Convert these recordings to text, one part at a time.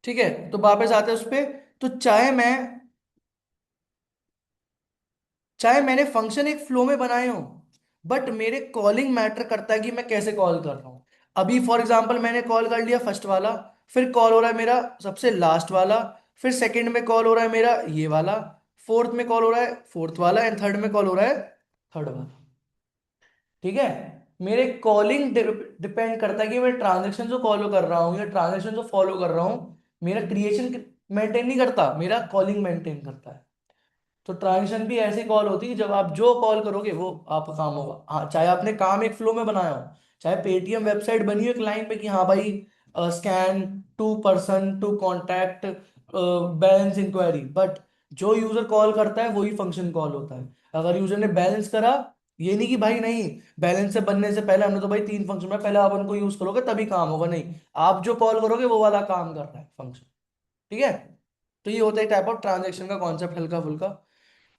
ठीक है, तो वापस आते हैं उस पे। तो चाहे मैंने फंक्शन एक फ्लो में बनाए हो, बट मेरे कॉलिंग मैटर करता है कि मैं कैसे कॉल कर रहा हूँ। अभी फॉर एग्जांपल मैंने कॉल कर लिया फर्स्ट वाला, फिर कॉल हो रहा है मेरा सबसे लास्ट वाला, फिर सेकंड में कॉल हो रहा है मेरा ये वाला, फोर्थ में कॉल हो रहा है फोर्थ वाला, एंड थर्ड में कॉल हो रहा है थर्ड वाला। ठीक है, मेरे कॉलिंग डिपेंड करता है कि मैं ट्रांजेक्शन जो फॉलो कर रहा हूँ या ट्रांजेक्शन जो फॉलो कर रहा हूँ, मेरा क्रिएशन मेंटेन नहीं करता, मेरा कॉलिंग मेंटेन करता है। तो ट्रांजेक्शन भी ऐसी कॉल होती है जब आप जो कॉल करोगे वो आपका काम होगा। हाँ, चाहे आपने काम एक फ्लो में बनाया हो, चाहे पेटीएम वेबसाइट बनी हो एक लाइन पे कि हाँ भाई scan to person to contact balance inquiry, but जो यूजर कॉल करता है वही फंक्शन कॉल होता है। अगर यूजर ने बैलेंस करा, ये नहीं कि भाई नहीं, बैलेंस से बनने से पहले हमने तो भाई तीन फंक्शन में पहले आप उनको यूज करोगे तभी काम होगा, नहीं, आप जो कॉल करोगे वो वाला काम कर रहा है फंक्शन। ठीक है, तो ये होता है टाइप ऑफ ट्रांजेक्शन का कॉन्सेप्ट, हल्का फुल्का।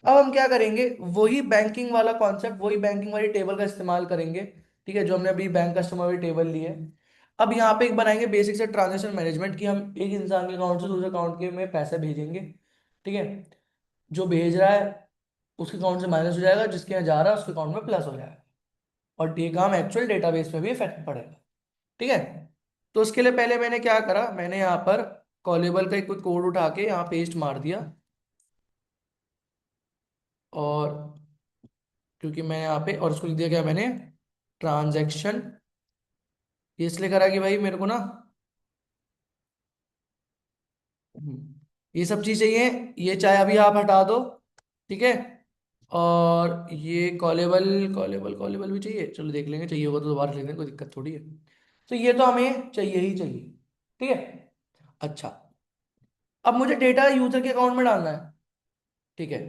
अब हम क्या करेंगे, वही बैंकिंग वाला कॉन्सेप्ट, वही बैंकिंग वाली टेबल का इस्तेमाल करेंगे। ठीक है, जो हमने अभी बैंक कस्टमर वाली टेबल ली है। अब यहाँ पे एक बनाएंगे बेसिक से ट्रांजेक्शन मैनेजमेंट की, हम एक इंसान के अकाउंट से दूसरे अकाउंट के में पैसे भेजेंगे। ठीक है, जो भेज रहा है उसके अकाउंट से माइनस हो जाएगा, जिसके यहाँ जा रहा है उसके अकाउंट में प्लस हो जाएगा, और ये काम एक्चुअल डेटाबेस पे भी इफेक्ट पड़ेगा। ठीक है, तो उसके लिए पहले मैंने क्या करा, मैंने यहाँ पर कॉलेबल का एक कोड उठा के यहाँ पेस्ट मार दिया, और क्योंकि मैं यहाँ पे और उसको लिख दिया क्या मैंने, ट्रांजैक्शन। ये इसलिए करा कि भाई मेरे को ना ये सब चीज चाहिए, ये चाहे अभी आप हटा दो। ठीक है, और ये कॉलेबल कॉलेबल कॉलेबल भी चाहिए, चलो देख लेंगे, चाहिए होगा तो दोबारा लिख देंगे, कोई दिक्कत थोड़ी है। तो ये तो हमें चाहिए ही चाहिए। ठीक है, अच्छा, अब मुझे डेटा यूजर के अकाउंट में डालना है। ठीक है,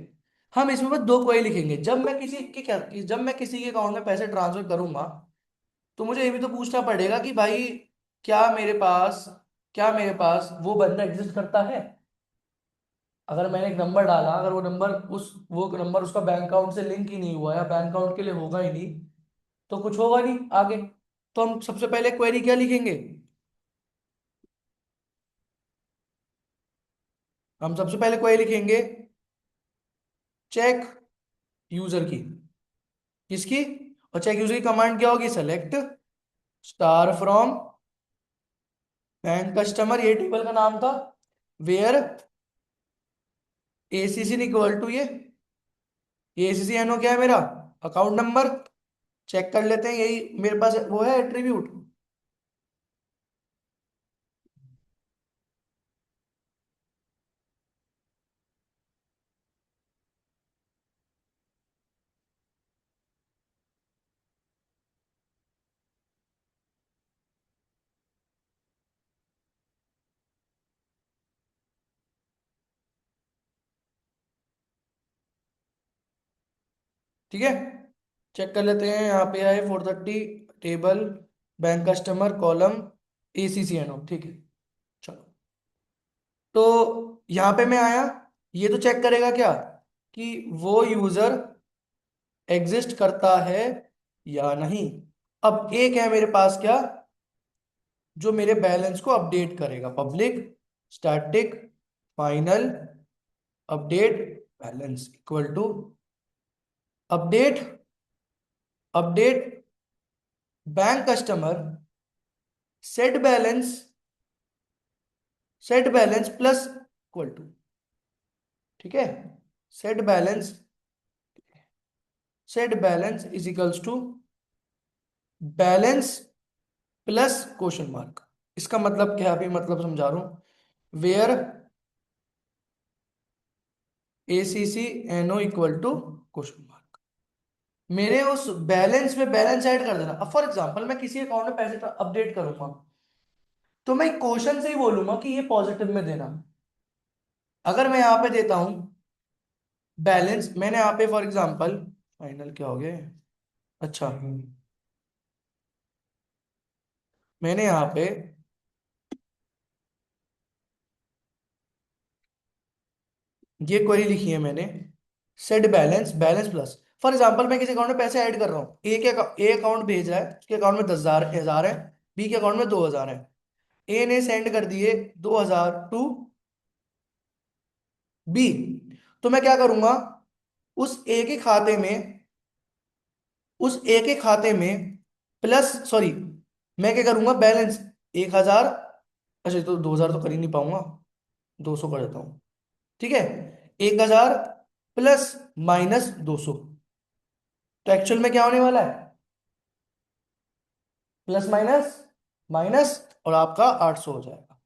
हम इसमें बस दो क्वेरी लिखेंगे, जब मैं किसी के क्या जब मैं किसी के अकाउंट में पैसे ट्रांसफर करूंगा, तो मुझे ये भी तो पूछना पड़ेगा कि भाई क्या मेरे पास क्या मेरे पास वो बंदा एग्जिस्ट करता है। अगर मैंने एक नंबर डाला, अगर वो नंबर उसका बैंक अकाउंट से लिंक ही नहीं हुआ या बैंक अकाउंट के लिए होगा ही नहीं, तो कुछ होगा नहीं आगे। तो हम सबसे पहले क्वेरी क्या लिखेंगे, हम सबसे पहले क्वेरी लिखेंगे चेक यूजर की, किसकी, और चेक यूजर की कमांड क्या होगी, select star from bank customer, ये टेबल का नाम था, वेयर एसीसी इक्वल टू ये एसीसी एनो क्या है मेरा, अकाउंट नंबर। चेक कर लेते हैं, यही मेरे पास वो है एट्रीब्यूट। ठीक है, चेक कर लेते हैं, यहाँ पे आए 430 table bank customer column ACC ANO. ठीक है, चलो, तो यहाँ पे मैं आया, ये तो चेक करेगा क्या कि वो यूजर एग्जिस्ट करता है या नहीं। अब एक है मेरे पास क्या, जो मेरे बैलेंस को अपडेट करेगा, public static final update balance equal to update update bank customer set balance plus equal to. ठीक है, set balance is equals to balance plus question mark. इसका मतलब क्या है, अभी मतलब समझा रहा हूं, where ACC NO equal to question mark, मेरे उस बैलेंस में बैलेंस ऐड कर देना। अब फॉर एग्जांपल मैं किसी अकाउंट में पैसे अपडेट करूंगा, तो मैं क्वेश्चन से ही बोलूंगा कि ये पॉजिटिव में देना। अगर मैं यहाँ पे देता हूं बैलेंस, मैंने यहाँ पे फॉर एग्जांपल फाइनल क्या हो गया, अच्छा, मैंने यहाँ पे ये क्वेरी लिखी है मैंने, set balance plus. For example मैं किसी अकाउंट में पैसे ऐड कर रहा हूँ, ए अकाउंट भेज रहा है, उसके अकाउंट में 10,000 हजार है, बी के अकाउंट में 2,000 है। ए ने सेंड कर दिए 2000 टू बी। तो मैं क्या करूंगा, उस ए के खाते में, उस ए के खाते में प्लस, सॉरी, मैं क्या करूंगा, बैलेंस 1000। अच्छा तो 2000 तो कर ही नहीं पाऊंगा, 200 कर देता हूँ। ठीक है, 1000 प्लस माइनस 200। तो एक्चुअल में क्या होने वाला है, प्लस माइनस माइनस, और आपका 800 हो जाएगा।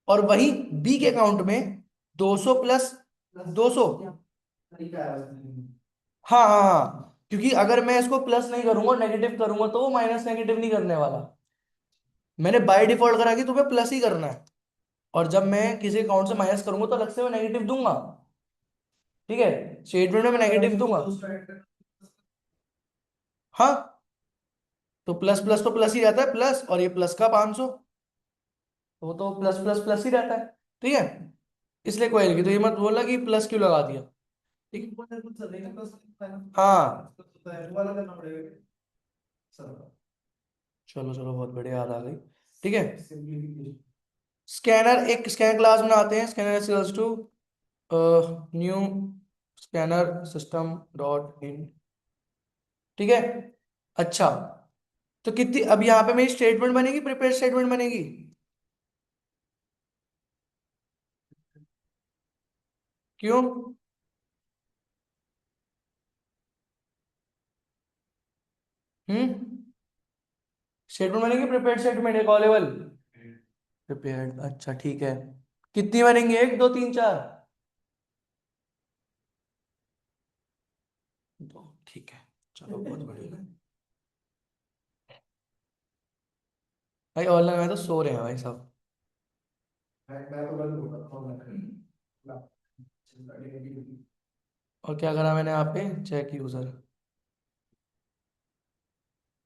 और वही बी के अकाउंट में 200 प्लस 200। हाँ हाँ हाँ, क्योंकि अगर मैं इसको प्लस नहीं करूंगा, नेगेटिव करूंगा, तो वो माइनस नेगेटिव नहीं करने वाला। मैंने बाय डिफॉल्ट करा कि तुम्हें प्लस ही करना है, और जब मैं किसी अकाउंट से माइनस करूंगा तो अलग से मैं नेगेटिव दूंगा। ठीक है, स्टेटमेंट में मैं नेगेटिव दूंगा। हाँ, तो प्लस प्लस तो प्लस ही रहता है, प्लस, और ये प्लस का 500, तो वो तो प्लस प्लस प्लस ही रहता है। ठीक है, इसलिए कोई नहीं, तो ये मत बोलना कि प्लस क्यों लगा दिया। ठीक है, हाँ, चलो चलो, बहुत बढ़िया, याद आ गई। ठीक है, स्कैनर, एक स्कैनर क्लास बनाते हैं, scanner equals to new scanner system dot in. ठीक है, अच्छा, तो कितनी, अब यहाँ पे मेरी स्टेटमेंट बनेगी, प्रिपेयर स्टेटमेंट बनेगी। क्यों? हम्म, स्टेटमेंट बनेगी, प्रिपेयर स्टेटमेंट है कॉलेबल। प्रिपेयर्ड, अच्छा ठीक है। कितनी बनेंगी, एक दो तीन चार? दो, ठीक है, चलो बहुत बढ़िया। भाई ऑनलाइन में तो सो रहे हैं भाई सब। और क्या करा मैंने यहाँ पे, चेक यूजर,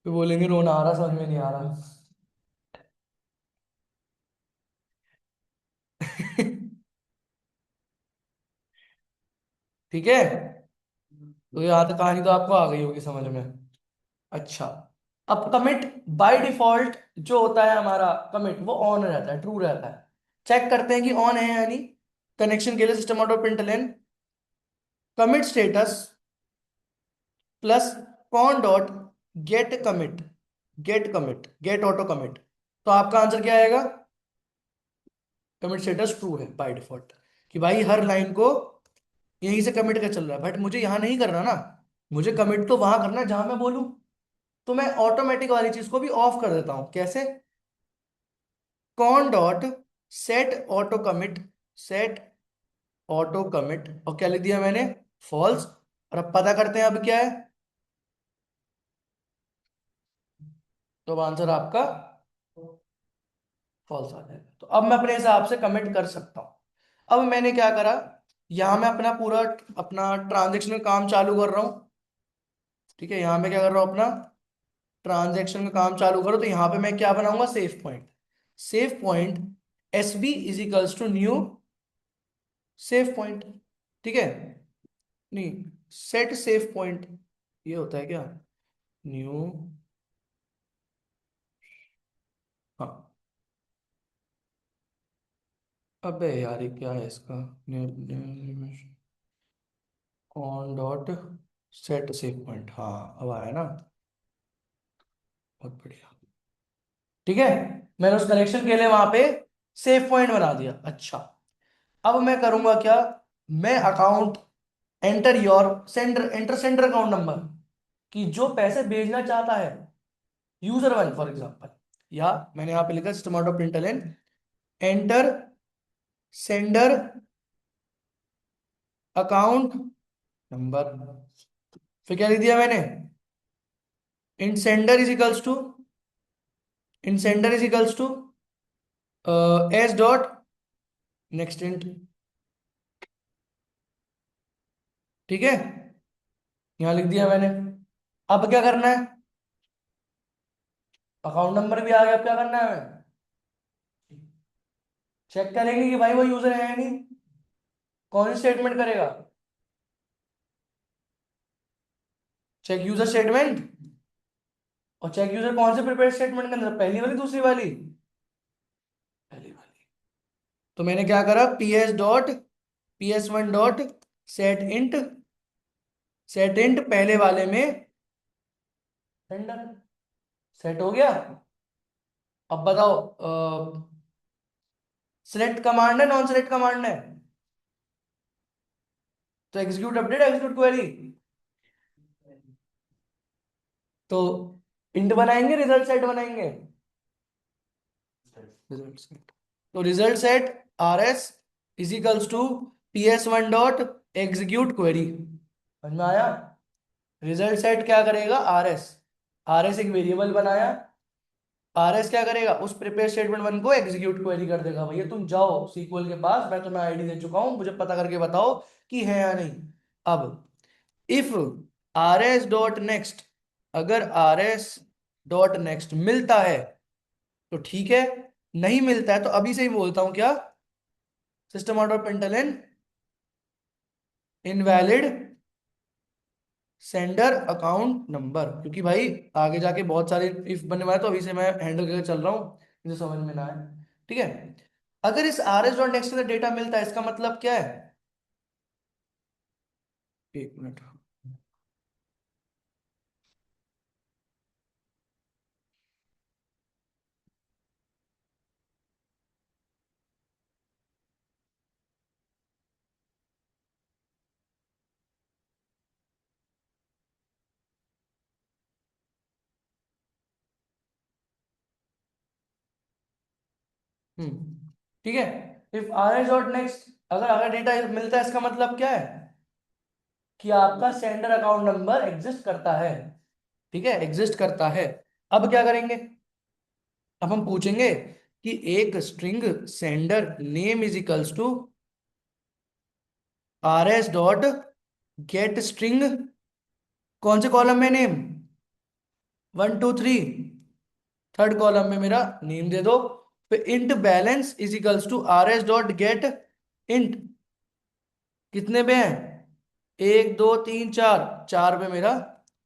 फिर बोलेंगे रोना आ रहा, समझ में नहीं आ रहा। ठीक है, तो यहाँ तक कहानी तो आपको आ गई होगी समझ में। अच्छा, अब कमिट बाय डिफॉल्ट जो होता है हमारा कमिट, वो ऑन रहता है, ट्रू रहता है। चेक करते हैं कि ऑन है या नहीं। कनेक्शन के लिए system out of println commit status plus cone dot gate auto commit. तो आपका आंसर क्या आएगा, कमिट स्टेटस ट्रू है बाय डिफॉल्ट, कि भाई हर लाइन को यहीं से कमिट कर चल रहा है, बट मुझे यहां नहीं करना ना, मुझे कमिट तो वहां करना है जहां मैं बोलूं। तो मैं ऑटोमेटिक वाली चीज को भी ऑफ कर देता हूं, कैसे, cone dot set auto commit, और क्या लिख दिया मैंने, फॉल्स। और अब पता करते हैं अब क्या है, तो अब आंसर आपका फॉल्स आ जाएगा। तो अब मैं अपने हिसाब से कमिट कर सकता हूं। अब मैंने क्या करा, यहां मैं अपना पूरा अपना ट्रांजेक्शनल काम चालू कर रहा हूं। ठीक है, यहां मैं क्या कर रहा हूं, अपना ट्रांजेक्शन का काम चालू करो, तो यहां पे मैं क्या बनाऊंगा, save point. Save point S B is equals to new save point. ठीक है, नहीं, सेट सेव पॉइंट, ये होता है क्या, न्यू, हाँ, अबे यार ये क्या है इसका, on dot set save point, हाँ अब आया ना, बहुत बढ़िया। ठीक है, मैंने उस कनेक्शन के लिए वहां पे सेव पॉइंट बना दिया। अच्छा, अब मैं करूंगा क्या, मैं account enter sender account number, कि जो पैसे भेजना चाहता है यूजर वन फॉर एग्जांपल, या मैंने यहाँ पे लिखा system out of println enter sender account number, फिर क्या लिख दिया मैंने, in sender is equals to, in sender is equals to S dot next int. ठीक है, यहाँ लिख दिया मैंने। अब क्या करना है, अकाउंट नंबर भी आ गया, अब क्या करना है, हमें चेक करेंगे कि भाई वो यूजर है या नहीं। कौन सी स्टेटमेंट करेगा, चेक यूजर स्टेटमेंट। और चेक यूजर कौन से प्रिपेयर स्टेटमेंट के अंदर, पहली वाली दूसरी वाली? पहली वाली। तो मैंने क्या करा, PS1 डॉट सेट इंट पहले वाले में सेंडर, सेट हो गया। अब बताओ, सिलेक्ट कमांड है नॉन सिलेक्ट कमांड है? तो एग्जीक्यूट अपडेट एग्जीक्यूट क्वेरी। तो इंट बनाएंगे रिजल्ट सेट बनाएंगे? Result set. तो result set RS equals to PS1 dot execute query. समझ में आया? रिजल्ट सेट क्या करेगा, RS एक वेरिएबल बनाया, RS क्या करेगा, उस प्रिपेयर स्टेटमेंट वन को एग्जीक्यूट क्वेरी कर देगा। भैया तुम जाओ सीक्वल के पास, मैं तुम्हें आईडी दे चुका हूं, मुझे पता करके बताओ कि है या नहीं। अब इफ RS डॉट नेक्स्ट, अगर RS डॉट नेक्स्ट मिलता है तो ठीक है, नहीं मिलता है तो अभी से ही बोलता हूं क्या, system out of println invalid sender account number. क्योंकि भाई आगे जाके बहुत सारे इफ बनने वाले, तो अभी से मैं हैंडल करके चल रहा हूँ, मुझे समझ में ना आए। ठीक है, अगर इस RS डॉट नेक्स्ट का डेटा मिलता है, इसका मतलब क्या है, एक मिनट। ठीक है, इफ RS डॉट नेक्स्ट, अगर अगर डेटा मिलता है, इसका मतलब क्या है कि आपका सेंडर अकाउंट नंबर एग्जिस्ट करता है। ठीक है, एग्जिस्ट करता है। अब क्या करेंगे, अब हम पूछेंगे कि एक string sender name is equals to RS dot get string, कौन से कॉलम में नेम, 1 2 3, थर्ड कॉलम में मेरा नेम दे दो। फिर int balance is equals to RS dot get int, कितने पे है, 1 2 3 4, 4 पे मेरा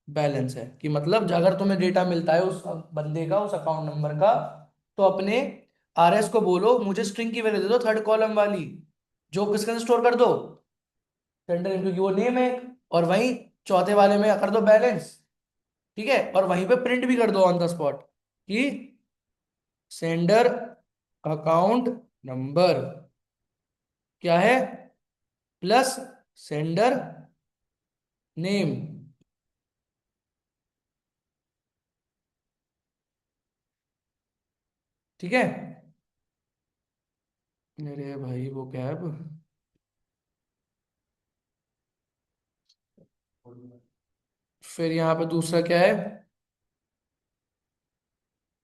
बैलेंस है। कि मतलब अगर तुम्हें डेटा मिलता है उस बंदे का, उस अकाउंट नंबर का, तो अपने RS को बोलो मुझे स्ट्रिंग की वैल्यू दे दो, थर्ड कॉलम वाली, जो किसके स्टोर कर दो, सेंडर, क्योंकि वो नेम है। और वहीं चौथे वाले में कर दो बैलेंस। ठीक है, और वहीं पे प्रिंट भी कर दो ऑन द स्पॉट कि सेंडर अकाउंट नंबर क्या है, प्लस सेंडर नेम। ठीक है, अरे भाई वो कैब, फिर यहाँ पे दूसरा क्या है,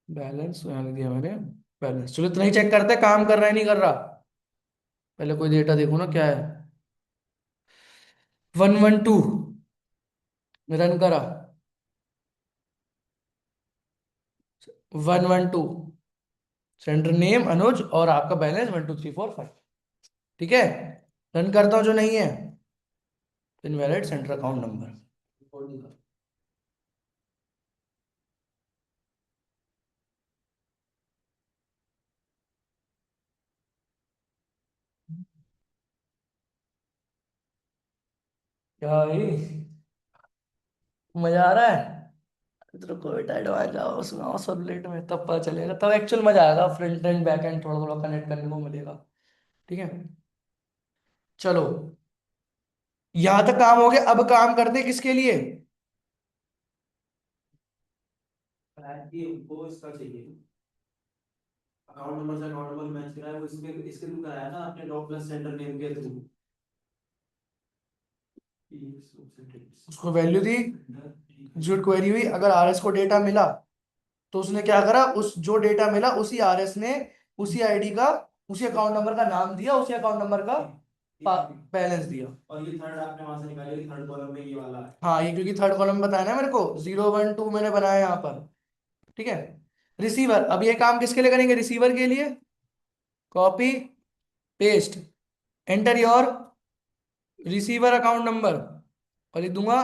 बैलेंस यहाँ दिया मैंने, बैलेंस। चलो इतना ही चेक करते हैं काम कर रहा है नहीं कर रहा। पहले कोई डेटा देखो ना क्या है, 1 1 2 रन करा, 1 1 2, सेंटर नेम अनुज और आपका बैलेंस 1 2 3 4 5। ठीक है, रन करता हूँ जो नहीं है, इनवैलिड सेंटर अकाउंट नंबर। क्या भाई, मजा आ रहा है? तो कोई एडवांस जाओ सुनाओ सब लेट में, तब पता चलेगा, तब एक्चुअल मजा आएगा, फ्रंट एंड बैक एंड थोड़ा थोड़ा कनेक्ट करने को मिलेगा। ठीक है, चलो यहां तक काम हो गया, अब काम करते हैं किसके लिए, कि वो इसका चाहिए, अकाउंट नंबर से अकाउंट नंबर मैच कराया, वो इसके इसके थ्रू कराया ना आपने, डॉट प्लस सेंटर नेम के थ्रू। उसको वैल्यू दी, एग्जीक्यूट क्वेरी हुई, अगर RS को डेटा मिला तो उसने क्या करा, उस जो डेटा मिला उसी RS ने उसी आईडी का, उसी अकाउंट नंबर का नाम दिया, उसी अकाउंट नंबर का बैलेंस दिया। और ये थर्ड आपने वहां से निकाली, थर्ड कॉलम में ये वाला है, हाँ ये क्योंकि थर्ड कॉलम बताया ना मेरे को, 0 1 2 मैंने बनाया यहाँ पर। ठीक है, रिसीवर, अब ये काम किसके लिए करेंगे, रिसीवर के लिए, copy paste, enter your receiver account number, और लिख दूंगा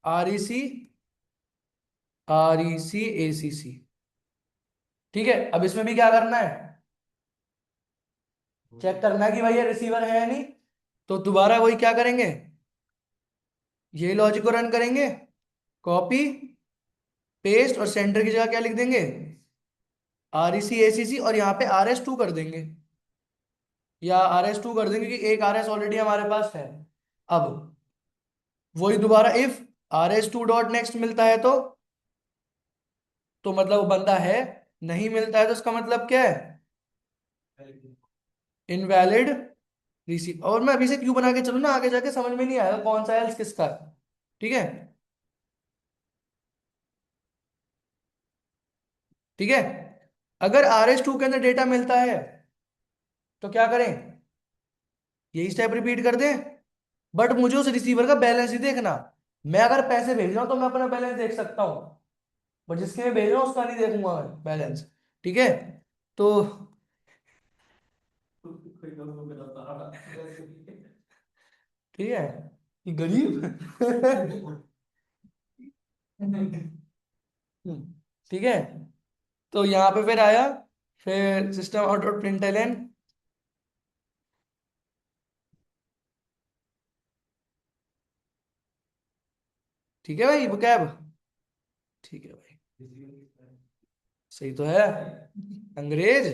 REC REC ACC। ठीक है, अब इसमें भी क्या करना है, चेक करना है कि भाई ये रिसीवर है या नहीं। तो दोबारा वही क्या करेंगे, ये लॉजिक को रन करेंगे, कॉपी पेस्ट, और सेंटर की जगह क्या लिख देंगे, REC ACC, और यहाँ पे RS2 कर देंगे, या RS2 कर देंगे क्योंकि एक RS ऑलरेडी हमारे पास है। अब वही दोबारा इफ RS2 डॉट नेक्स्ट मिलता है तो मतलब वो बंदा है, नहीं मिलता है तो उसका मतलब क्या है, इनवैलिड रिसीव। और मैं अभी से क्यों बना के चलूँ ना, आगे जाके समझ में नहीं आएगा कौन सा एल्स किसका है। ठीक है, ठीक है। अगर RS2 के अंदर डेटा मिलता है तो क्या करें, यही स्टेप रिपीट कर दें, बट मुझे उस रिसीवर का बैलेंस ही देखना। मैं अगर पैसे भेज रहा हूं तो मैं अपना बैलेंस देख सकता हूँ, बट जिसके मैं भेज रहा हूँ उसका नहीं देखूंगा मैं बैलेंस। ठीक है, तो ठीक है, ये गरीब ठीक है, तो यहाँ पे फिर आया, फिर सिस्टम आउट डॉट प्रिंटलन। ठीक है भाई, वो कैब, ठीक है भाई, सही तो है, अंग्रेज,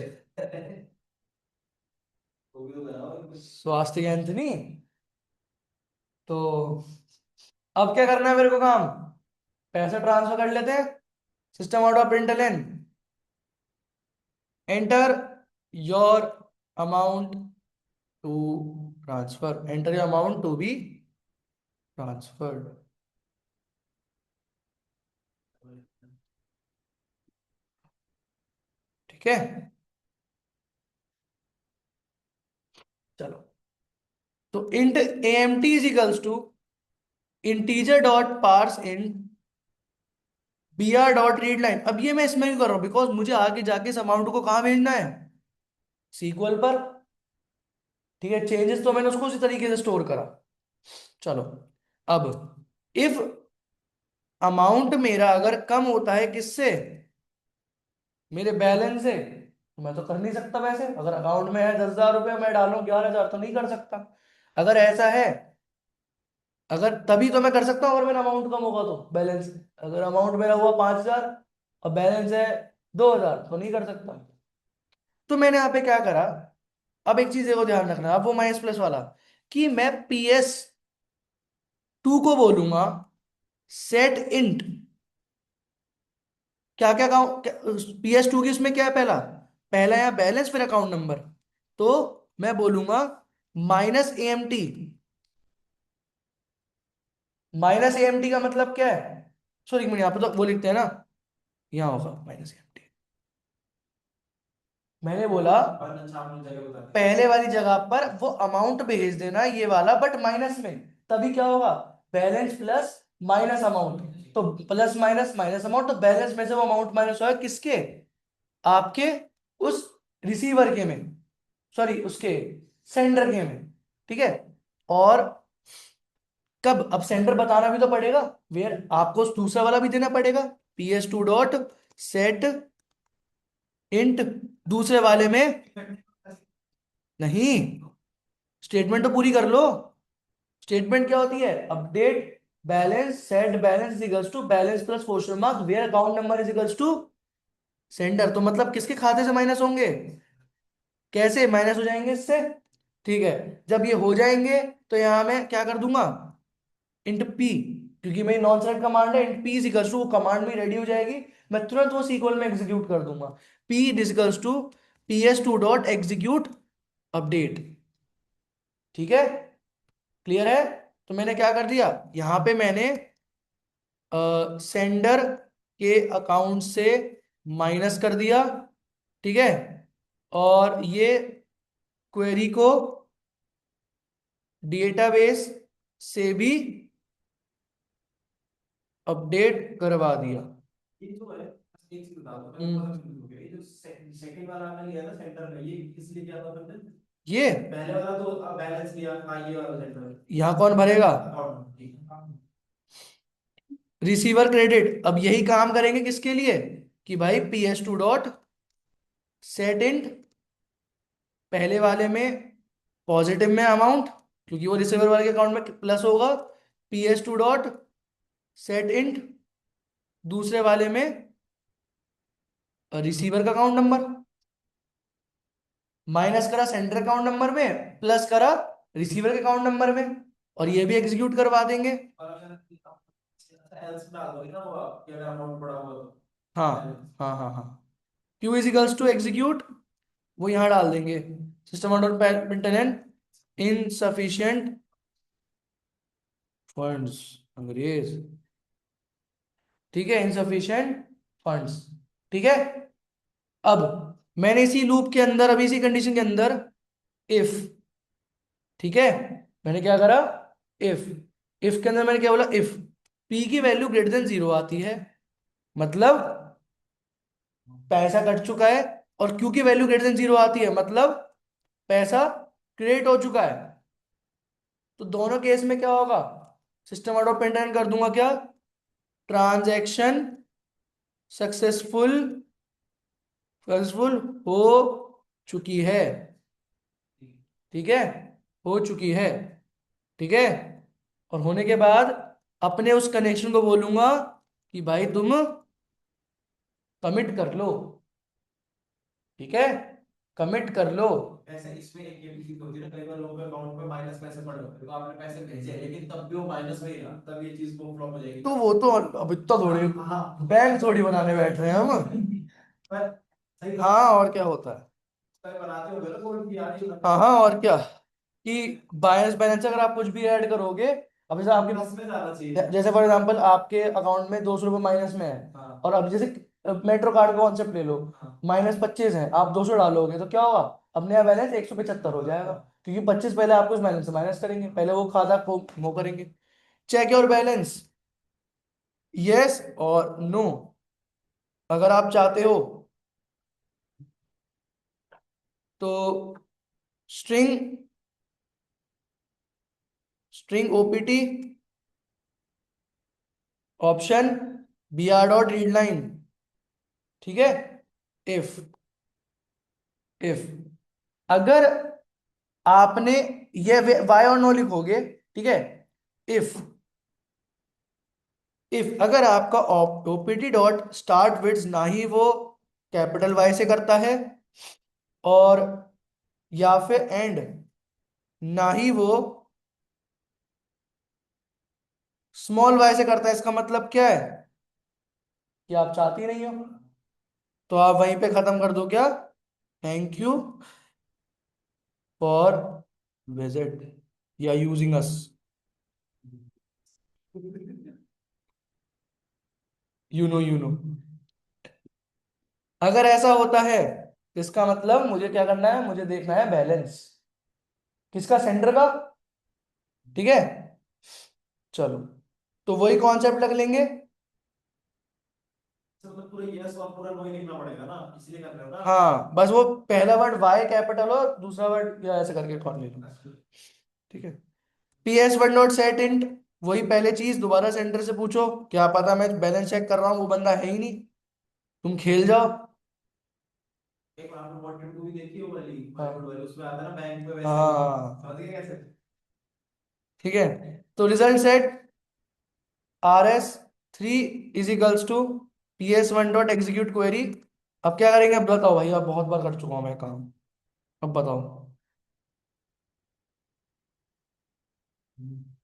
स्वास्थ्य एंथनी। तो अब क्या करना है मेरे को काम, पैसा ट्रांसफर कर लेते हैं, system out of println, enter your amount to transfer, enter your amount to be transferred. ठीक है, चलो, तो int AMT is equals to integer dot parse int BR dot read line. अब ये मैं इसमें क्यों कर रहा हूं, बिकॉज मुझे आगे जाके इस अमाउंट को कहाँ भेजना है, सीक्वल पर। ठीक है, चेंजेस तो मैंने उसको उसी तरीके से स्टोर करा। चलो, अब इफ अमाउंट मेरा अगर कम होता है किससे, मेरे बैलेंस से, तो मैं तो कर नहीं सकता वैसे। अगर अकाउंट में है 10,000 रुपये, मैं डालूं 11,000, तो नहीं कर सकता। अगर ऐसा है, अगर तभी तो मैं कर सकता हूँ अगर मेरा अमाउंट कम होगा तो बैलेंस। अगर अमाउंट मेरा हुआ 5,000 और बैलेंस है 2,000, तो नहीं कर सकता। तो मैंने यहाँ पे क्या करा, अब एक चीज को ध्यान रखना, अब वो माइनस प्लस वाला, कि मैं PS2 को बोलूंगा सेट इंट, क्या क्या PS2 की उसमें क्या है, पहला पहला यहाँ बैलेंस, फिर अकाउंट नंबर। तो मैं बोलूंगा -AMT। -AMT का मतलब क्या है, सॉरी एक मिनट, यहाँ पे तो वो लिखते हैं ना, यहाँ होगा -AMT। मैंने बोला पहले वाली जगह पर वो अमाउंट भेज देना ये वाला, बट माइनस में, तभी क्या होगा, बैलेंस प्लस माइनस अमाउंट, तो प्लस माइनस माइनस अमाउंट, तो बैलेंस में से वो अमाउंट माइनस होगा किसके, आपके उस रिसीवर के में, सॉरी उसके सेंडर के में। ठीक है, और कब, अब सेंडर बताना भी तो पड़ेगा, वेयर आपको दूसरा वाला भी देना पड़ेगा, PS2 डॉट सेट इंट, दूसरे वाले में नहीं, स्टेटमेंट तो पूरी कर लो। स्टेटमेंट क्या होती है, update balance, set balance is equals to balance plus question mark where account number is equals to sender. तो मतलब किसके खाते से माइनस होंगे, कैसे माइनस हो जाएंगे इससे। ठीक है, जब ये हो जाएंगे तो यहां मैं क्या कर दूंगा, इंट पी, क्योंकि मेरी नॉन सेलेक्ट कमांड है, int P is equals to, वो कमांड भी रेडी हो जाएगी, मैं तुरंत वो सीक्वल में एग्जीक्यूट कर दूंगा, P is equals to PS2 dot execute update. ठीक है, क्लियर है। तो मैंने क्या कर दिया, यहां पे मैंने सेंडर के अकाउंट से माइनस कर दिया। ठीक है, और ये क्वेरी को डेटाबेस से भी अपडेट करवा दिया। ये जो है, एक चीज बता दो, मैं थोड़ा हम्म, कंफ्यूज हो गया। ये जो सेकंड वाला आपने लिया ना सेंटर में, ये इसलिए क्या था फिर? ये पहले वाला तो बैलेंस लिया, हाँ ये वाला सेंटर यहाँ कौन भरेगा, अकाउंट, ठीक है। रिसीवर क्रेडिट, अब यही काम करेंगे किसके लिए, कि भाई PS2 डॉट सेट इंट, पहले वाले में पॉजिटिव में अमाउंट, क्योंकि वो रिसीवर वाले के अकाउंट में प्लस होगा, PS2 डॉट सेट इंट दूसरे वाले में रिसीवर का अकाउंट नंबर, माइनस करा सेंटर अकाउंट नंबर में, प्लस करा रिसीवर के अकाउंट नंबर में, और ये भी एग्जीक्यूट करवा देंगे। और अगर एल्स डाल दोगे ना, वो क्या अमाउंट पड़ा हुआ तो हाँ हाँ हाँ हाँ, Q is equals to execute, वो यहाँ डाल देंगे, system dot maintenance insufficient funds, अंग्रेज, ठीक है, इनसफिशिएंट फंड्स, ठीक है। अब मैंने इसी लूप के अंदर, अभी इसी कंडीशन के अंदर इफ, ठीक है, मैंने क्या करा, इफ, इफ के अंदर मैंने क्या बोला, इफ पी की वैल्यू ग्रेटर देन 0 आती है, मतलब पैसा कट चुका है, और क्यू की वैल्यू ग्रेटर देन 0 आती है, मतलब पैसा क्रेडिट हो चुका है। तो दोनों केस में क्या होगा, सिस्टम आउट ऑफ पेंटाइन कर दूंगा क्या, ट्रांजैक्शन सक्सेसफुल, सक्सेसफुल हो चुकी है, ठीक है, हो चुकी है, ठीक है। और होने के बाद अपने उस कनेक्शन को बोलूंगा कि भाई तुम कमिट कर लो, ठीक है, कमिट कर लो। ऐसा इसमें एक ये भी चीज होती है ना, कई बार लोगों के अकाउंट पे माइनस पैसे पड़े होते हैं, तो आपने पैसे भेजे लेकिन तब भी वो माइनस में ही रहा, तब ये चीज को फ्लॉप हो जाएगी तो ना। वो तो अब इतना थोड़ी हाँ हाँ, बैंक थोड़ी बनाने बैठ रहे हैं हम। पर सही बात हाँ और क्या होता है, है, बनाते हो ना कोई भी यार, ये हाँ हाँ और क्या, कि बायस बैलेंस अगर आप कुछ भी ऐड करोगे, अब जैसे आपके प्लस में जाना चाहिए। जैसे फॉर एग्जांपल आपके अकाउंट में 200 रुपये माइनस में है, हाँ और अब जैसे मेट्रो कार्ड का कॉन्सेप्ट ले लो, हाँ -25 है, आप 200 डालोगे तो क्या होगा, अब नया बैलेंस 175 हो जाएगा, क्योंकि 25 पहले आपको उस बैलेंस से माइनस करेंगे, पहले वो खाता को वो करेंगे। चेक योर बैलेंस, यस और नो, अगर आप चाहते हो तो string, string OPT option br dot read line, ठीक है, इफ, इफ अगर आपने ये वाई और नो लिखोगे, ठीक है, इफ, इफ अगर आपका ओपीटी डॉट स्टार्ट विड्स ना ही वो कैपिटल वाई से करता है, और या फिर एंड ना ही वो स्मॉल वाई से करता है, इसका मतलब क्या है, कि आप चाहती नहीं हो, तो आप वहीं पे खत्म कर दो क्या, थैंक यू फॉर विजिट या यूजिंग अस, यू नो, अगर ऐसा होता है तो इसका मतलब मुझे क्या करना है, मुझे देखना है बैलेंस किसका, सेंटर का, ठीक है। चलो, तो वही कॉन्सेप्ट लग लेंगे। तो मतलब पूरा यस और पूरा नो ही लिखना पड़ेगा ना, इसलिए कर रहे हो ना आप। हाँ बस वो पहला वर्ड वाई कैपिटल हो, दूसरा वर्ड या ऐसे करके कौन ले लो, ठीक है। PS1 डॉट सेट इंट, वही पहले चीज दोबारा सेंटर से पूछो, क्या पता मैं बैलेंस चेक कर रहा हूँ वो बंदा है ही नहीं, तुम खेल जाओ। एक बार आपने वॉट टू भी देखी हो वाली, हाँ बॉलीवुड वाली, उसमें आता है ना बैंक पे वैसे ही, हाँ, समझ गए कैसे। ठीक है। तो result set RS3 is equals to PS1 dot execute query. अब क्या करेंगे, अब बताओ भाई, अब बहुत बार कर चुका हूं मैं काम, अब बताओ,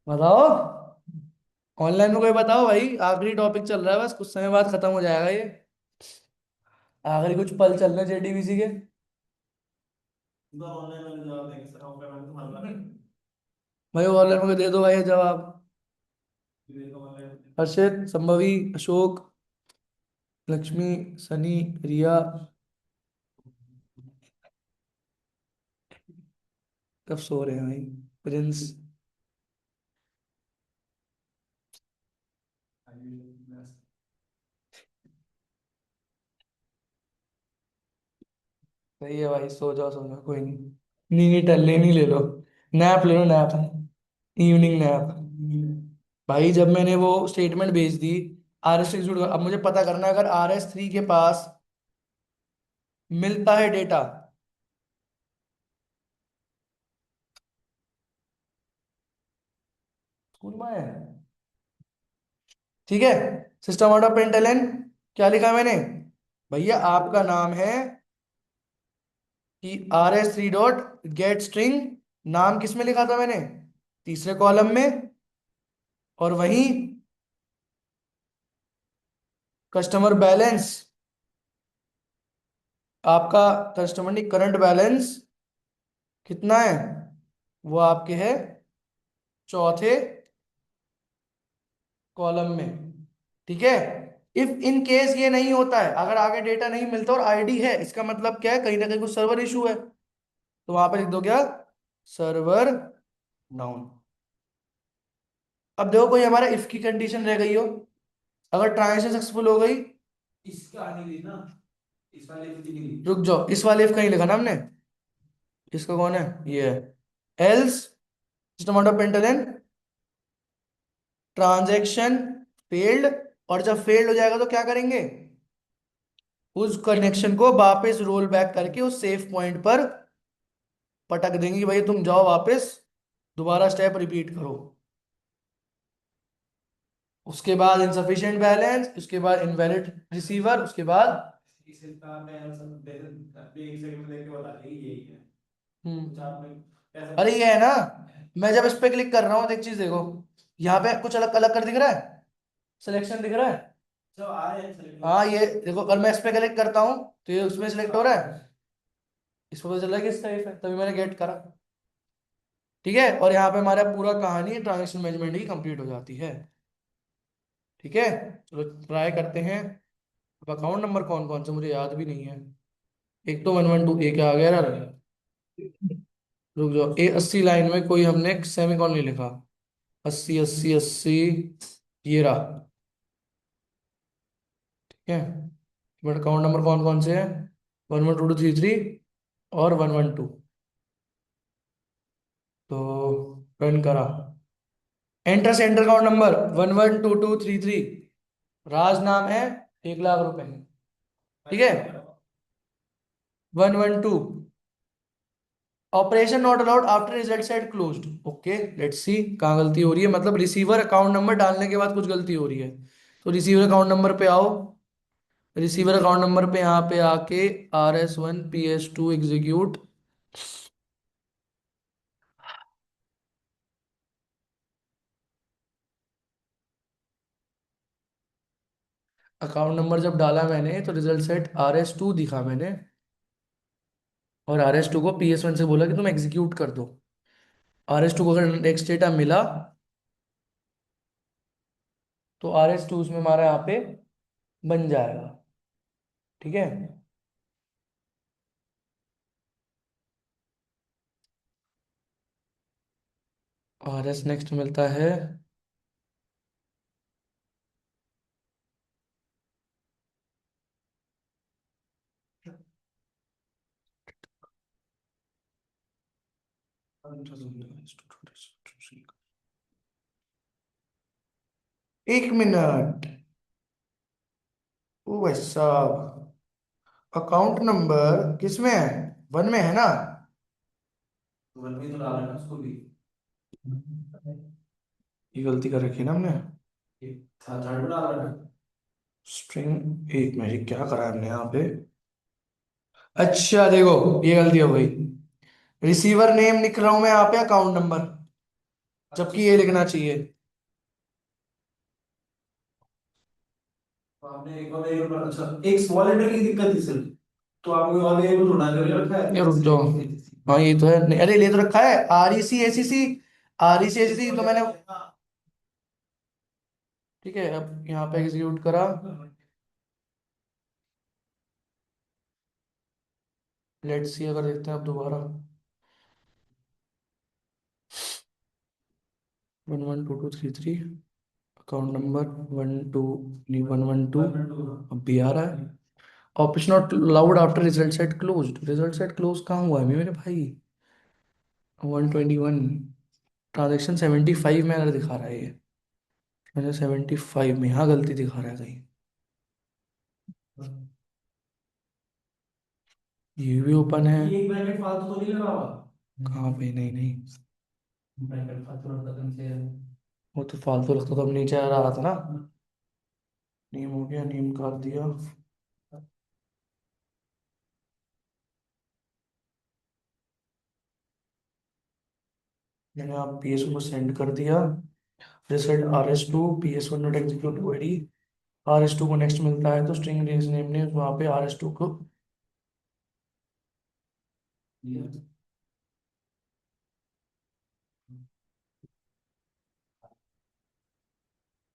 बताओ, ऑनलाइन में कोई बताओ भाई, आखिरी टॉपिक चल रहा है, बस कुछ समय बाद खत्म हो जाएगा ये, आखिरी कुछ पल चल रहे JDBC के। तो ऑनलाइन वाले जवाब देंगे सर, ऑफलाइन वाले तो हमारा भाई ऑनलाइन में दे दो भाई जवाब, देखो ऑनलाइन। हर्षित, संभवी, अशोक, लक्ष्मी, सनी, रिया, कब सो रहे हैं भाई, प्रिंस, सही है भाई, सो जाओ कोई नहीं, नीनी टल लेनी ले लो, नैप ले लो, नैप, इवनिंग नैप। भाई जब मैंने वो स्टेटमेंट भेज दी, आर एस एग्जीक्यूट, अब मुझे पता करना है अगर आर एस थ्री के पास मिलता है डेटा, स्कूल में है, ठीक है, सिस्टम आउट ऑफ पेंटेलन क्या लिखा मैंने, भैया आपका नाम है कि R S three dot get string, नाम किस में लिखा था मैंने, तीसरे कॉलम में, और वहीं कस्टमर बैलेंस, आपका कस्टमर करंट बैलेंस कितना है, वो आपके है चौथे कॉलम में, ठीक है। इफ इन केस ये नहीं होता है, अगर आगे डेटा नहीं मिलता और आईडी है, इसका मतलब क्या है, कहीं ना कहीं कुछ सर्वर इशू है, तो वहां पे लिख दो क्या, सर्वर डाउन। अब देखो कोई हमारा इफ की कंडीशन रह गई हो, अगर ट्रांजेक्शन सक्सेसफुल हो गई, इसका आने दी ना, इस वाले की नहीं। रुक जाओ, इस वाले इफ का नहीं लिखा ना हमने, इसका कौन है, ये है, else system out of println transaction failed, और जब फेल्ड हो जाएगा तो क्या करेंगे, उस कनेक्शन को वापस रोल बैक करके उस सेफ पॉइंट पर पटक देंगे कि भाई तुम जाओ वापस, दोबारा स्टेप रिपीट करो। उसके बाद इनसफिशिएंट बैलेंस, उसके बाद इनवैलिड रिसीवर, उसके बाद इसका मैं सब दे एक सेकंड देख के बता देंगे यही है। कुछ हम्म, आपने कैसे अरे पता। ये है ना, मैं जब इस पे क्लिक कर रहा हूँ तो एक चीज देखो, यहाँ पे कुछ अलग अलग कर दिख रहा है, सिलेक्शन दिख रहा है, जो आ रहे हैं सेलेक्ट हाँ ये देखो, अगर मैं इस पे क्लिक करता हूँ तो ये उसमें सिलेक्ट हो रहा है, इस पे पता चल रहा है कि इसका इफ है, तभी मैंने गेट करा, ठीक है, और यहाँ पे हमारा पूरा कहानी ट्रांजेक्शन मैनेजमेंट ही कंप्लीट हो जाती है, ठीक है। चलो ट्राई करते हैं। अब अकाउंट नंबर कौन कौन से मुझे याद भी नहीं है, एक तो 112 ए क्या आ गया यार, रुक जाओ, ए 80 लाइन में कोई हमने सेमीकॉलन नहीं लिखा, 80 80 80, ये रहा, ठीक है। बट अकाउंट नंबर कौन कौन से हैं, 112233 और 112, तो रन करा, एंटर सेंटर अकाउंट नंबर 112233, राज नाम है, 1 लाख रुपए, ठीक है, 112, operation not allowed after result set closed, okay let's see कहाँ गलती हो रही है, मतलब रिसीवर अकाउंट नंबर डालने के बाद कुछ गलती हो रही है, तो रिसीवर अकाउंट नंबर पे आओ, रिसीवर अकाउंट नंबर पे यहाँ पे आके RS1 PS2 execute, account number जब डाला मैंने तो रिजल्ट सेट RS2 दिखा मैंने, और RS2 को PS1 से बोला कि तुम एग्जीक्यूट कर दो, RS2 को अगर नेक्स्ट डेटा मिला तो RS2 उसमें हमारा यहाँ पे बन जाएगा, ठीक है। RS नेक्स्ट मिलता है, एक मिनट, ओ भाई साहब, अकाउंट नंबर किस में है, 1 में है ना, वन भी तो डाला है ना उसको भी। ये गलती कर रखी है ना हमने, ये था थर्ड में डाला है ना। स्ट्रिंग, एक मिनट ये क्या करा है हमने यहाँ पे, अच्छा देखो ये गलती हो गई, रिसीवर नेम लिख रहा हूं मैं यहाँ पे अकाउंट नंबर, अच्छा जबकि ये लिखना चाहिए, तो आपने एक और एक और अच्छा एक स्मॉल लेटर की दिक्कत थी सिर्फ। तो आपने और एक ढूंढा करके रखा है ये रुक ऐसे जाओ, लिखी थी। हाँ ये तो है नहीं, अरे ले तो रखा है, RECACC, RECACC तो मैंने, ठीक है, अब यहाँ पे एग्जीक्यूट करा, लेट्स सी अगर देखते हैं अब दोबारा, 112233, अकाउंट नंबर 1 2 अब भी आ रहा है, epsilon naught allowed after result set closed, result set close कहाँ हुआ है मेरे भाई, 121, ट्रांजेक्शन 75 में एरर दिखा रहा है ये, मैंने 75 में यहाँ गलती दिखा रहा है कहीं। ये भी ओपन है। ये एक ब्रैकेट फालतू तो नहीं लगा हुआ? कहाँ पे? नहीं नहीं, ब्रैकेट फालतू लगता था नीचे। वो तो फालतू लगता तो अब नीचे आ रहा था ना। नीम हो गया, नीम कर दिया। मैंने आप PS को सेंड कर दिया। Result RS2, PS1 not execute query. RS2 को नेक्स्ट मिलता है तो स्ट्रिंग रेज नेम ने वहाँ पे RS2 को।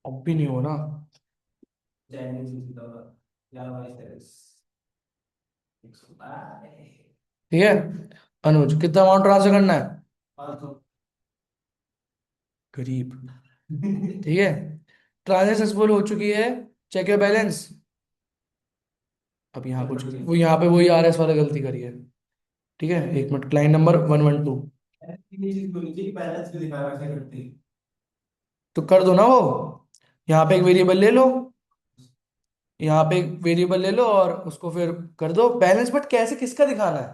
अब भी नहीं हो ना। चाइनीज सीखा हुआ। जावा स्टेटस 122। ठीक है। अनुज कितना अमाउंट ट्रांसफर करना है? फालतू। गरीब। ठीक है। ट्रांजेक्शन सक्सेसफुल हो चुकी है। Check your balance. अब यहाँ कुछ वो यहाँ पे वही RS वाला गलती करी है। ठीक है, एक मिनट, क्लाइंट नंबर 112। ये चीज होनी चाहिए, बैलेंस भी दिखा वैसे करती। तो कर दो ना वो। यहाँ पे एक वेरिएबल ले लो। यहाँ पे एक वेरिएबल ले लो और उसको फिर कर दो बैलेंस। बट कैसे, किसका दिखाना है?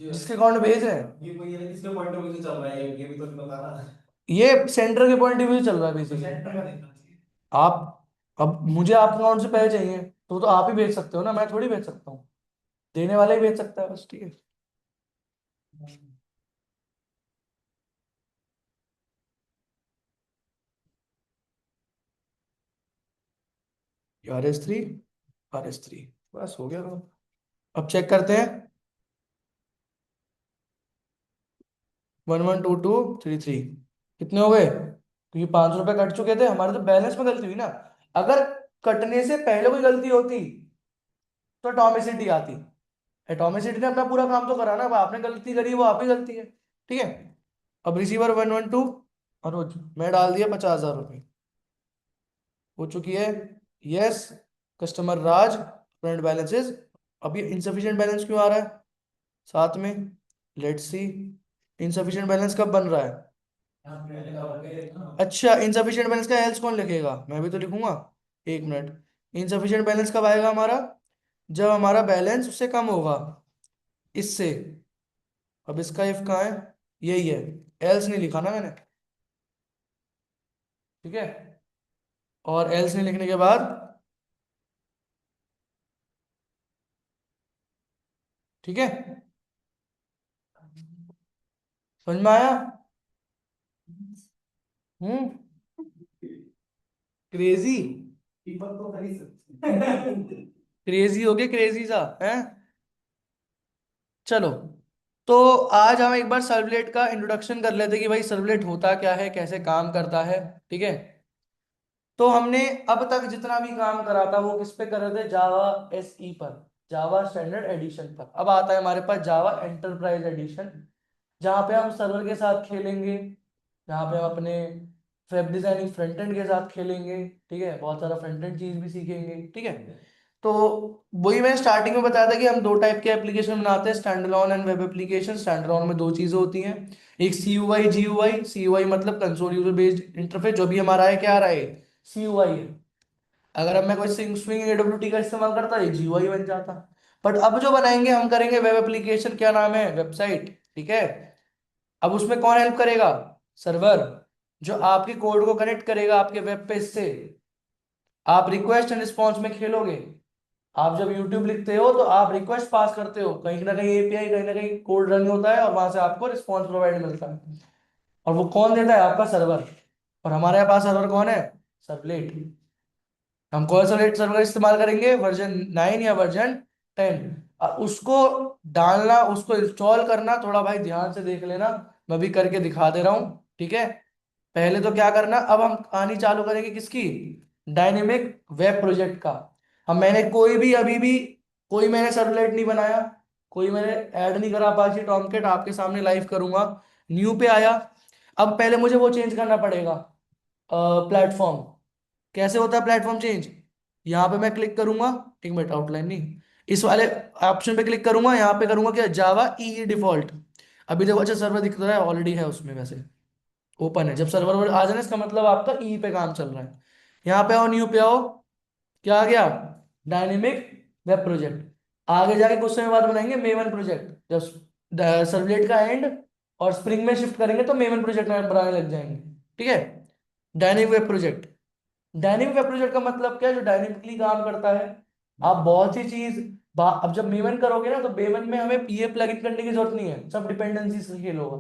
जिसके अकाउंट भेज रहे हैं। ये कोई ये किसके पॉइंट ऑफ व्यू से चल रहा है, ये भी तो नहीं बता रहा। ये सेंटर के पॉइंट ऑफ व्यू से चल रहा है तो बेसिकली। सेंटर का देखना चाहिए। आप, अब मुझे आपके अकाउंट से पैसे चाहिए तो आप ही भेज सकते हो ना, मैं थोड़ी भेज सकता हूँ। देने वाला ही भेज सकता है बस। ठीक है। RS3, RS3, बस हो गया काम। अब चेक करते हैं। 112233 कितने हो गए? क्योंकि 500 रुपये कट चुके थे हमारे, तो बैलेंस में गलती हुई ना। अगर कटने से पहले कोई गलती होती तो एटॉमिसिटी आती। एटॉमिसिटी ने अपना पूरा काम तो करा ना, अब आपने गलती करी, वो आप ही गलती है। ठीक है। अब रिसीवर 112 और मैं डाल दिया 50,000 रुपये। हो चुकी है। यस। कस्टमर राज, करंट बैलेंसेस। अब ये इंसफिशिएंट बैलेंस क्यों आ रहा है साथ में? Let's see. इंसफिशिएंट बैलेंस कब बन रहा है? यहाँ पे मैंने कहा ना। अच्छा, इंसफिशिएंट बैलेंस का एल्स कौन लिखेगा? मैं भी तो लिखूंगा। एक मिनट। इंसफिशिएंट बैलेंस कब आएगा हमारा? जब हमारा बैलेंस उससे कम होगा, इससे। अब इसका इफ कहाँ है? यही है। एल्स नहीं लिखा ना मैंने। ठीक है। और एल्स नहीं लिखने के बाद, ठीक है, समझ में आया? हम्म। क्रेजी। कीमत तो खरीद सकते। क्रेजी हो गया, क्रेजी सा है। चलो, तो आज हम एक बार सर्वलेट का इंट्रोडक्शन कर लेते हैं कि भाई सर्वलेट होता क्या है, कैसे काम करता है। ठीक है। तो हमने अब तक जितना भी काम करा था वो किस पे कर रहे थे? जावा SE पर, जावा स्टैंडर्ड एडिशन पर। अब आता है हमारे पास जावा एंटरप्राइज एडिशन, जहाँ पे हम सर्वर के साथ खेलेंगे, जहाँ पे हम अपने वेब डिजाइनिंग फ्रंट एंड के साथ खेलेंगे। ठीक है, बहुत सारा फ्रंट एंड चीज भी सीखेंगे। ठीक है। तो वही मैंने स्टार्टिंग में बताया था कि हम दो टाइप के एप्लीकेशन बनाते हैं, stand alone and web application. Stand alone में दो चीजें होती हैं, एक CUI GUI। CUI मतलब कंसोल यूजर बेस्ड इंटरफेस, जो भी हमारा है, क्या आ रहा है? CUI है। अगर अब मैं कोई स्विंग AWT का इस्तेमाल करता है, GUI बन जाता। बट अब जो बनाएंगे हम, करेंगे वेब एप्लीकेशन। क्या नाम है? वेबसाइट। ठीक है। अब उसमें कौन हेल्प करेगा? सर्वर, जो आपके कोड को कनेक्ट करेगा आपके वेब पेज से। आप रिक्वेस्ट एंड रिस्पॉन्स में खेलोगे। आप जब यूट्यूब लिखते हो तो आप रिक्वेस्ट पास करते हो, कहीं ना कहीं API, कहीं ना कहीं कोड रन होता है और वहां से आपको रिस्पॉन्स प्रोवाइड मिलता है। और वो कौन देता है? आपका सर्वर। और हमारे पास सर्वर कौन है? सर्वलेट। हम कौन सा सर्वर इस्तेमाल करेंगे? वर्जन 9 या वर्जन 10। उसको डालना, उसको इंस्टॉल करना, थोड़ा भाई ध्यान से देख लेना, मैं भी करके दिखा दे रहा हूँ। ठीक है। पहले तो क्या करना, अब हम कहानी चालू करेंगे किसकी? डायनेमिक वेब प्रोजेक्ट का। हम, मैंने कोई भी अभी भी, कोई मैंने सर्वलेट नहीं बनाया, कोई मैंने ऐड नहीं करा अपाचे टॉमकेट, आपके सामने लाइव करूंगा। न्यू पे आया। अब पहले मुझे वो चेंज करना पड़ेगा, प्लेटफॉर्म। कैसे होता है प्लेटफॉर्म चेंज? यहाँ पे मैं क्लिक करूंगा, एक मिनट, आउटलाइन नहीं, इस वाले ऑप्शन पे क्लिक करूंगा, यहाँ पे करूंगा क्या? जावा EE डिफॉल्ट। अभी देखो, अच्छा सर्वर दिख रहा है, ऑलरेडी है उसमें वैसे। ओपन है। जब सर्वर आ जाए इसका मतलब आपका ई पे काम चल रहा है। यहाँ पे आओ, न्यू पे आओ, क्या आ गया, डायनेमिक वेब प्रोजेक्ट। आगे जाके कुछ समय बाद बनाएंगे मेवन प्रोजेक्ट, जब सर्वलेट का एंड और स्प्रिंग में शिफ्ट करेंगे तो मेवन प्रोजेक्ट बनाने लग जाएंगे। ठीक है, dynamic web project. Dynamic web project का मतलब क्या है, जो डायनेमिकली काम करता है। आप बहुत सी चीज अब जब मेवन करोगे ना, तो मेवन में हमें पीए प्लगइन करने की जरूरत नहीं है, सब डिपेंडेंसी से खेल होगा।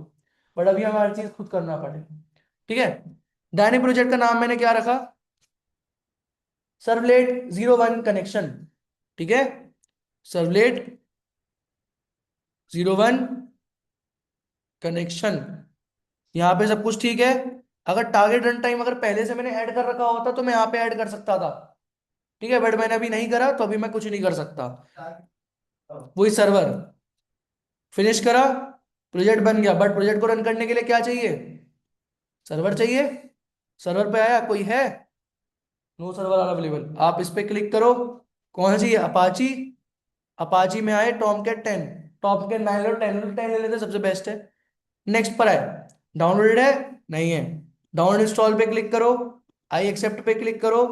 बट अभी हमें हर चीज खुद करना पड़ेगा। ठीक है, डायनेमिक प्रोजेक्ट का नाम मैंने क्या रखा, सर्वलेट 01 कनेक्शन। ठीक है, सर्वलेट 01 कनेक्शन। यहाँ पे सब कुछ ठीक है। अगर टारगेट रन टाइम अगर पहले से मैंने ऐड कर रखा होता तो मैं यहाँ पे ऐड कर सकता था। ठीक है, बट मैंने अभी नहीं करा तो अभी मैं कुछ नहीं कर सकता। वही सर्वर फिनिश करा, प्रोजेक्ट बन गया, बट प्रोजेक्ट को रन करने के लिए क्या चाहिए, सर्वर चाहिए। सर्वर पे आया, कोई है, नो सर्वर आर अवेलेबल। आप इस पे क्लिक करो, कौन सी, अपाची। अपाची में आए टॉमकैट 10, टॉमकैट 9 लो, 10 लो, 10 ले लेते सबसे बेस्ट है। नेक्स्ट पर आए, डाउनलोडेड है, नहीं है, डाउनलोड इंस्टॉल पे क्लिक करो, आई एक्सेप्ट पे क्लिक करो,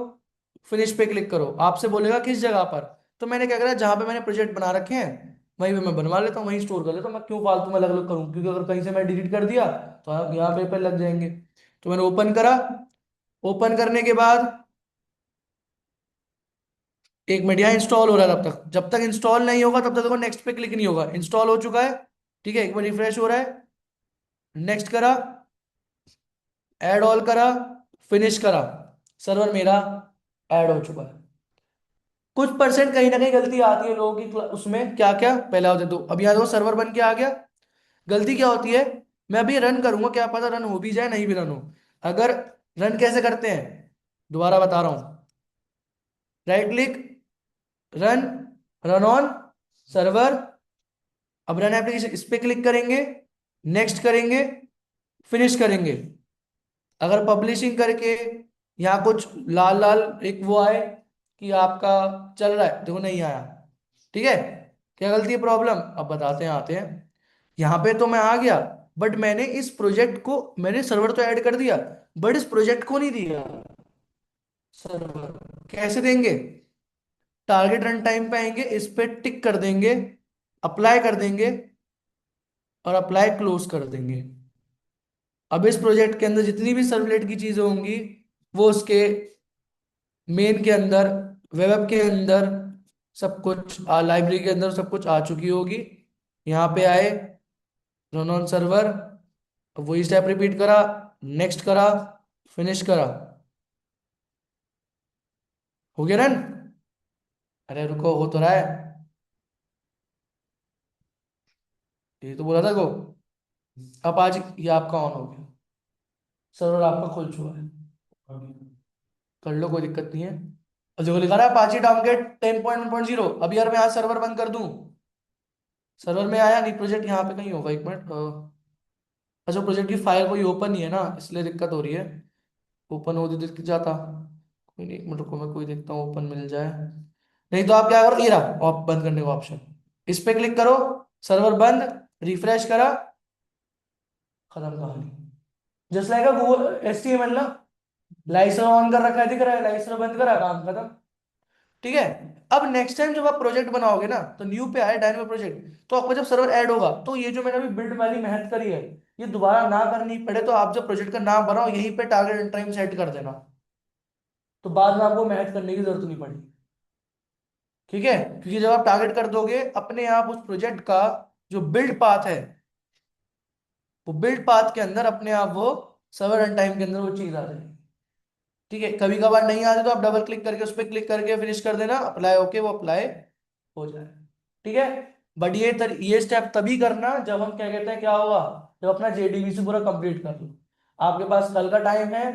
फिनिश पे क्लिक करो। आपसे बोलेगा किस जगह पर, तो मैंने क्या करा, जहां पे मैंने प्रोजेक्ट बना रखे हैं वहीं पे मैं बनवा लेता हूँ, वहीं स्टोर कर लेता हूँ। मैं क्यों फालतू में अलग अलग करूँ, क्योंकि अगर कहीं से मैं डिलीट कर दिया तो आप यहाँ पे लग जाएंगे। तो मैंने ओपन करा, ओपन करने के बाद 1 मिनट, यहाँ इंस्टॉल हो रहा है, तब तक जब तक इंस्टॉल नहीं होगा तब तक देखो नेक्स्ट पे क्लिक नहीं होगा। इंस्टॉल हो चुका है, ठीक है, एक बार रिफ्रेश हो रहा है, नेक्स्ट करा, ऐड ऑल करा, फिनिश करा, सर्वर मेरा ऐड हो चुका है। कुछ परसेंट कहीं ना कहीं गलती आती है लोगों की उसमें, क्या क्या पहले होते, तो अब यहाँ देखो सर्वर बन के आ गया। गलती क्या होती है, मैं अभी रन करूंगा, क्या पता रन हो भी जाए नहीं भी रन हो। अगर रन कैसे करते हैं, दोबारा बता रहा हूं, right click, run, run on server. अब रन एप्लीकेशन इस पे क्लिक करेंगे, नेक्स्ट करेंगे, फिनिश करेंगे। अगर पब्लिशिंग करके यहाँ कुछ लाल लाल एक वो आए कि आपका चल रहा है, देखो नहीं आया। ठीक है, क्या गलती है, प्रॉब्लम, अब बताते हैं, आते हैं। यहाँ पे तो मैं आ गया, बट मैंने इस प्रोजेक्ट को, मैंने सर्वर तो ऐड कर दिया, बट इस प्रोजेक्ट को नहीं दिया सर्वर। कैसे देंगे, टारगेट रन टाइम पे आएंगे, इस पे टिक कर देंगे, अप्लाई कर देंगे, और अप्लाई क्लोज कर देंगे। अब इस प्रोजेक्ट के अंदर जितनी भी सर्वलेट की चीजें होंगी वो उसके मेन के अंदर, वेब के अंदर, सब कुछ लाइब्रेरी के अंदर सब कुछ आ चुकी होगी। यहाँ पे आए, रन ऑन सर्वर, वही स्टेप रिपीट करा, नेक्स्ट करा, फिनिश करा, हो गया रन। अरे रुको, हो तो रहा है, ये तो बोला था को। अब आज ये आपका ऑन हो गया, सर्वर आपका खुल चुका है, कर लो, कोई दिक्कत नहीं है। और जो लिखा रहा है अपाची टॉमकैट 10.1.0, अब यार मैं आज सर्वर बंद कर दूं, सर्वर में आया नहीं, प्रोजेक्ट यहाँ पे कहीं होगा, 1 मिनट। अच्छा, प्रोजेक्ट की फाइल कोई ओपन नहीं है ना, इसलिए दिक्कत हो रही है। ओपन हो दिख जाता, कोई नहीं, 1 मिनट रुको, मैं कोई देखता हूँ ओपन मिल जाए। नहीं तो आप क्या करो, ये रहा आप बंद करने का ऑप्शन, इस पे क्लिक करो, सर्वर बंद, रिफ्रेश करा, खत्म कहानी। जस्ट लाइक गूगल HTML ना, लाइसर ऑन कर रखा है, दिख रहा है, लाइसर बंद करा, काम खत्म। ठीक है, अब नेक्स्ट टाइम जब आप प्रोजेक्ट बनाओगे ना, तो न्यू पे आए डायनेमिक प्रोजेक्ट, तो आपको जब सर्वर ऐड होगा तो ये जो मैंने अभी बिल्ड वाली मेहनत करी है, ये दोबारा ना करनी पड़े, तो आप जब प्रोजेक्ट का नाम बनाओ यहीं पे टारगेट टाइम सेट कर देना, तो बाद में आपको मेहनत करने की जरूरत नहीं पड़ेगी। ठीक है, क्योंकि जब आप टारगेट कर दोगे अपने आप, उस प्रोजेक्ट का जो बिल्ड पाथ है, वो बिल्ड पाथ के अंदर अपने आप वो सर्वर रन टाइम के अंदर वो चीज आ जाएगी। ठीक है, कभी कभार नहीं आते तो आप डबल क्लिक करके उस पर क्लिक करके फिनिश कर देना, अप्लाई होके वो अप्लाई हो जाए। ठीक है, बट ये स्टेप तभी करना जब हम क्या कहते हैं, क्या होगा, जब अपना JDBC पूरा कंप्लीट कर लो। आपके पास कल का टाइम है,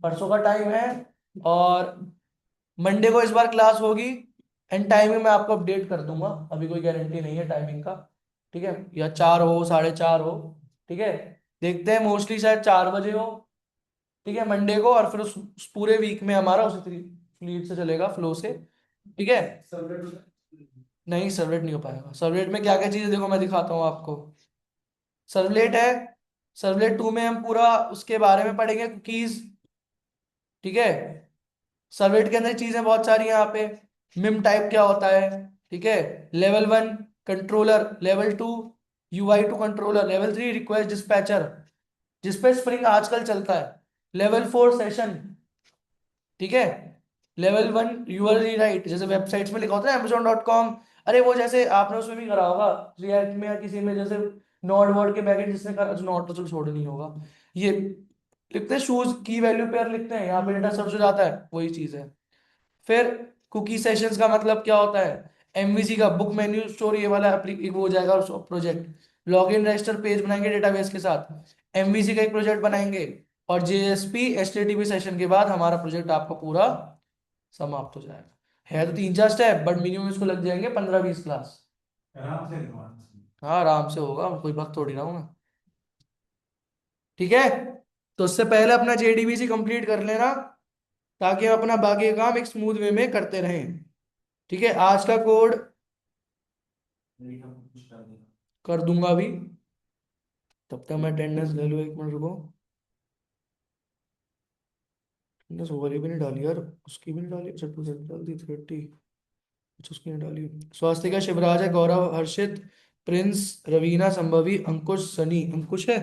परसों का टाइम है, और मंडे को इस बार क्लास होगी, एंड टाइमिंग मैं आपको अपडेट कर दूंगा, अभी कोई गारंटी नहीं है टाइमिंग का। ठीक है, या 4 हो, 4:30 हो, ठीक है, देखते हैं, मोस्टली शायद 4 बजे हो। ठीक है, मंडे को, और फिर उस पूरे वीक में हमारा उसी फ्लीट से चलेगा, फ्लो से। ठीक है, नहीं सर्वलेट नहीं हो पाएगा, सर्वलेट में क्या क्या चीजें देखो मैं दिखाता हूँ आपको। सर्वलेट है, सर्वलेट 2 में हम पूरा उसके बारे में पढ़ेंगे, कुकीज। ठीक है। सर्वलेट के अंदर चीजें बहुत सारी हैं यहाँ पे। मिम टाइप क्या होता है? ठीक है। Level 1 controller, level 2 UI2 controller, level 3 request dispatcher, जिसपे स्प्रिंग आजकल चलता है। Level 4 session. ठीक है। लेवल 1 यूआरएल राइट, जैसे वेबसाइट्स में लिखा होता है amazon.com। अरे वो जैसे आपने उसमें भी करा होगा, रिएक्ट में या किसी में, जैसे नोड वर्ड के बैकएंड जिसने करा, जो नोड तो चलो छोड़ नहीं होगा। ये लिखते हैं शूज की वैल्यू पेयर लिखते हैं, यहाँ पे डेटा सर्च हो जाता है, वही चीज है। फिर कुकी सेशंस का मतलब क्या होता है? एमवीसी का बुक मेन्यू स्टोर, ये वाला वो हो जाएगा प्रोजेक्ट। लॉगिन रजिस्टर पेज बनाएंगे डेटाबेस के साथ, एमवीसी का एक प्रोजेक्ट बनाएंगे, और जेएसपी एचटीटीपी सेशन के बाद हमारा प्रोजेक्ट आपका पूरा समाप्त हो जाएगा। है तो 3 4 स्टेप, बट मिनिमम इसको लग जाएंगे 15 20 क्लास। आराम से निकाल। हाँ आराम से होगा, कोई वक्त थोड़ी ना हूं मैं। ठीक है। तो उससे पहले अपना जेडीबीसी कंप्लीट कर लेना, ताकि हम अपना बाकी का काम एक स्मूथ वे में करते रहें। ठीक है। आज का कोड कुछ कर देना। कर दूंगा अभी। तब तक मैं अटेंडेंस ले लूँ, 1 मिनट रुको। अटेंडेंस वाली भी नहीं डाली यार, उसकी भी नहीं डाली। अच्छा 2 डाल दी, 30। अच्छा उसकी नहीं डाली। स्वास्थ्य शिवराज है, गौरव, हर्षित, प्रिंस, रवीना, संभवी, अंकुश, सनी। अंकुश है?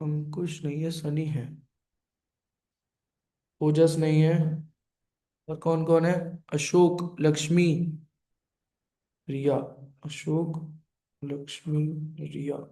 अंकुश नहीं है, सनी है। ओजस नहीं है। और कौन कौन है? अशोक, लक्ष्मी, रिया। अशोक, लक्ष्मी, रिया।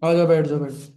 आ जा, बैठ जा, बैठ जा।